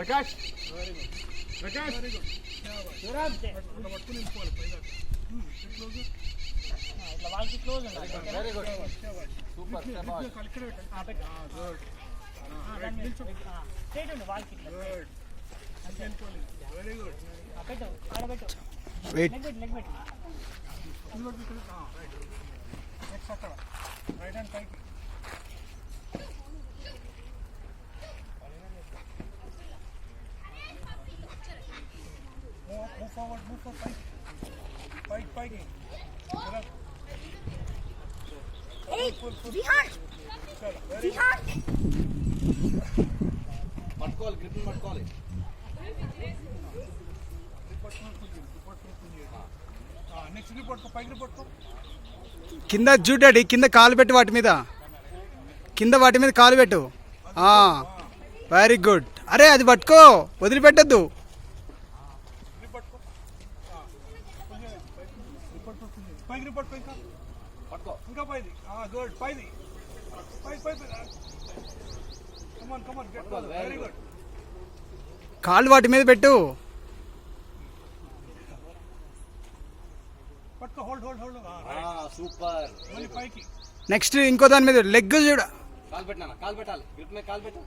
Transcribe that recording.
ప్రకాష్ ప్రకాష్ ఇట్లా వాళ్ళకి క్లోజ్ ఉండాలి. వెరీ గుడ్ సూపర్ స్ట్రైట్ ఉండు వాళ్ళకి ఇట్లా వెరీ గుడ్ పెట్టు ఆడబెట్టు వెయిట్ లెగ్ పెట్టు రైట్ హ్యాండ్ పైకి move forward pike Hey, Vihan! Vihan! పట్టుకోవాలి గ్రిప్ పట్టుకోవాలి నెక్స్ట్ గ్రిప్ పట్టుకో పైకి పట్టుకో కింద చూడాడి కింద కాలు పెట్టు వాటి మీద కాలు పెట్టు వెరీ గుడ్ అరే అది పట్టుకో వదిలిపెట్టద్దు పైకి పట్టుకో ఇంకా పట్టుకో ఇంకా పైది గుడ్ పైది పై కమాన్ గెట్ వెరీ గుడ్ కాలు వాటి మీద పెట్టు పట్టుకో హోల్డ్ సూపర్ మళ్ళీ పైకి నెక్స్ట్ ఇంకో దాని మీద లెగ్ చూడ కాలు పెట్టాలి గ్రిప్ మీద కాలు పెట్టు